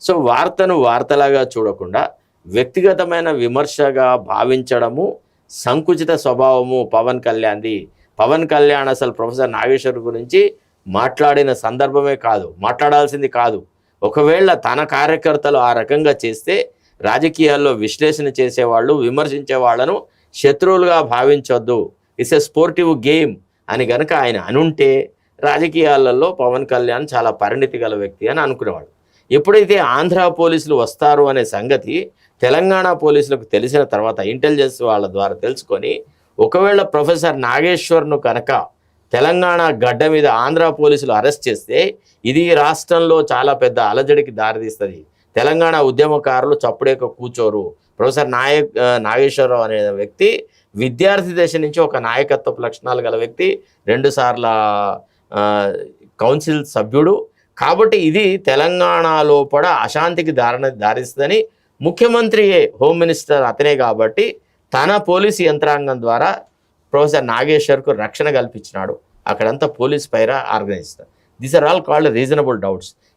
So వార్తను వార్తలాగా చూడకుండా వ్యక్తిగతమైన విమర్శగా భావించడము సంకుచిత స్వభావము పవన్ కళ్యాణ్ది. పవన్ కళ్యాణ్ అసలు ప్రొఫెసర్ నాగేశ్వర్ గురించి మాట్లాడిన సందర్భమే కాదు, మాట్లాడాల్సింది కాదు. ఒకవేళ తన కార్యకర్తలు ఆ రకంగా చేస్తే రాజకీయాల్లో విశ్లేషణ చేసేవాళ్ళు, విమర్శించే వాళ్ళను శత్రువులుగా భావించొద్దు, ఇట్స్ ఎ స్పోర్టివ్ గేమ్ అని గనక ఆయన అనుంటే రాజకీయాలలో పవన్ కళ్యాణ్ చాలా పరిణితి గల వ్యక్తి అని అనుకునేవాడు. ఎప్పుడైతే ఆంధ్ర పోలీసులు వస్తారు అనే సంగతి తెలంగాణ పోలీసులకు తెలిసిన తర్వాత ఇంటెలిజెన్స్ వాళ్ళ ద్వారా తెలుసుకొని ఒకవేళ ప్రొఫెసర్ నాగేశ్వర్ను కనుక తెలంగాణ గడ్డ మీద ఆంధ్ర పోలీసులు అరెస్ట్ చేస్తే ఇది రాష్ట్రంలో చాలా పెద్ద అలజడికి దారితీస్తుంది. తెలంగాణ ఉద్యమకారులు చప్పుడేక కూర్చోరు. ప్రొఫెసర్ నాగేశ్వరరావు అనే వ్యక్తి విద్యార్థి దశ నుంచి ఒక నాయకత్వపు లక్షణాలు గల వ్యక్తి, 2 సార్ల కౌన్సిల్ సభ్యుడు. కాబట్టి ఇది తెలంగాణ లోపల అశాంతికి దారిస్తుందని ముఖ్యమంత్రియే, హోమ్ మినిస్టర్ అతనే కాబట్టి తన పోలీసు యంత్రాంగం ద్వారా ప్రొఫెసర్ నాగేశ్వర్కు రక్షణ కల్పించినాడు. అక్కడంతా పోలీస్ పైరా organise. These are all called reasonable doubts.